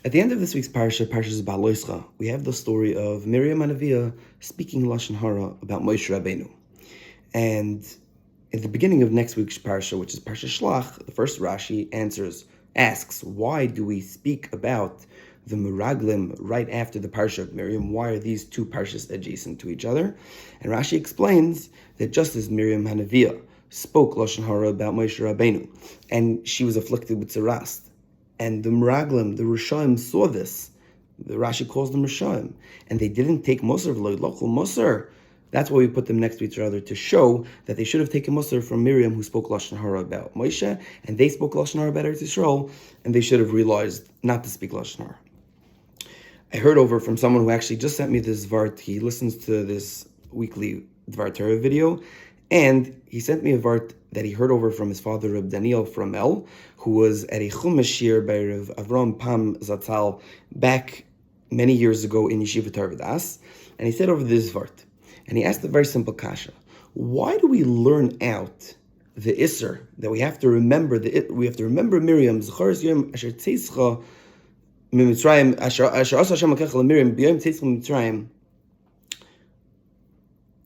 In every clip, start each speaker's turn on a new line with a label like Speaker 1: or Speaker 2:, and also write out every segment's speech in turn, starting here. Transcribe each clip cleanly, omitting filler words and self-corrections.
Speaker 1: At the end of this week's Parshas Behaaloscha, we have the story of Miriam Hanaviyah speaking Lashon Hara about Moshe Rabbeinu. And at the beginning of next week's Parsha, which is Parshas Shlach, the first Rashi asks, why do we speak about the Meraglim right after the Parsha of Miriam? Why are these two Parshas adjacent to each other? And Rashi explains that just as Miriam Hanaviyah spoke Lashon Hara about Moshe Rabbeinu, and she was afflicted with tzaras, and the Meraglim, the Rishaim, saw this. The Rashi calls them Rishaim, and they didn't take Musar, local Musar. That's why we put them next to each other, to show that they should have taken Musar from Miriam, who spoke Lashon Hara about Moshe, and they spoke Lashon Hara about Eretz Yisrael, and they should have realized not to speak Lashon Hara. I heard over from someone who actually just sent me this Vart. He listens to this weekly Dvar Torah video, and he sent me a Vart that he heard over from his father, Reb Daniel from El, who was at a Chumash shir by Rav Avram Pam Zatzal back many years ago in Yeshiva Tarvadas, and he said over this Vart, and he asked a very simple kasha: why do we learn out the Isser that we have to remember? We have to remember Miriam Zechar Yom Asher Tzeitzcha Mitzrayim Asher Asa Hashem Lakecha LaMiriam B'Yom Tzeitzcha Mitzrayim.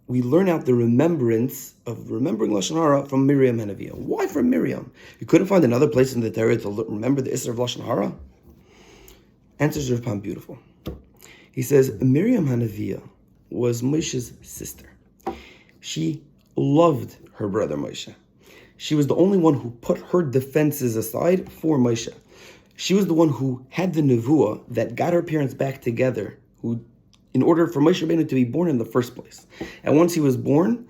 Speaker 1: We learn out the remembrance of remembering Lashon Hara from Miriam Hanaviyah. Why from Miriam? You couldn't find another place in the Torah to remember the Isser of Lashon Hara? Answers Rav Pam beautiful. He says, Miriam Hanaviyah was Moshe's sister. She loved her brother Moshe. She was the only one who put her defenses aside for Moshe. She was the one who had the nevuah that got her parents back together, in order for Moshe Rabbeinu to be born in the first place. And once he was born,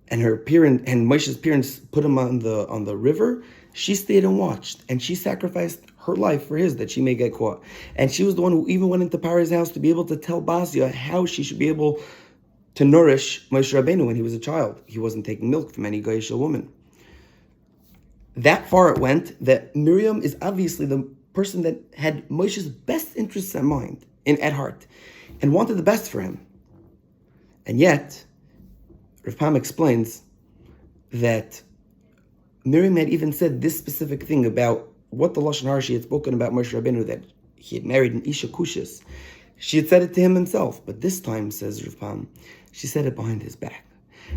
Speaker 1: and Moshe's parents put him on the river, she stayed and watched, and she sacrificed her life for his, that she may get caught. And she was the one who even went into Paro's house to be able to tell Basia how she should be able to nourish Moshe Rabbeinu when he was a child. He wasn't taking milk from any Goyish woman. That far it went that Miriam is obviously the person that had Moshe's best interests at mind, at heart, and wanted the best for him. And yet, Rav Pam explains that Miriam had even said this specific thing about what the Lashon Hara she had spoken about Moshe Rabbeinu, that he had married an Isha Kushis. She had said it to him himself, but this time, says Rav Pam, she said it behind his back.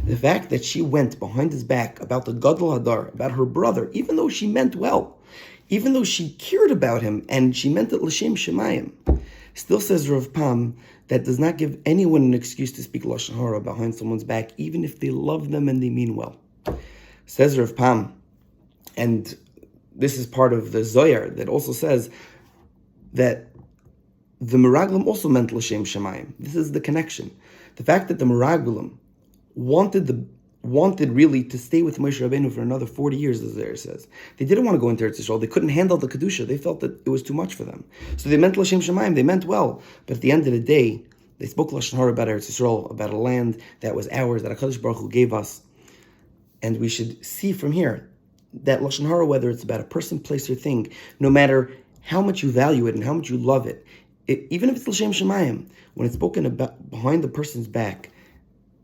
Speaker 1: The fact that she went behind his back about the Gadol Hadar, about her brother, even though she meant well, even though she cared about him, and she meant it L'Shem Shemayim, still, says Rav Pam, that does not give anyone an excuse to speak Lashon Hara behind someone's back, even if they love them and they mean well. Says Rav Pam, and this is part of the Zohar that also says that the Meraglim also meant L'Shem Shemayim. This is the connection. The fact that the Meraglim wanted really to stay with Moshe Rabbeinu for another 40 years, as there says. They didn't want to go into Eretz Yisrael. They couldn't handle the Kedusha. They felt that it was too much for them. So they meant L'Shem Shemayim. They meant well. But at the end of the day, they spoke Lashon Hara about Eretz Yisrael, about a land that was ours, that HaKadosh Baruch Hu gave us. And we should see from here that Lashon Hara, whether it's about a person, place, or thing, no matter how much you value it and how much you love it, even if it's L'Shem Shemayim, when it's spoken about behind the person's back,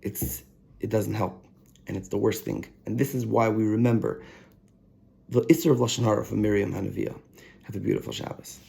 Speaker 1: it doesn't help. And it's the worst thing. And this is why we remember the Isser of Lashon Hara from Miriam Hanaviyah. Have a beautiful Shabbos.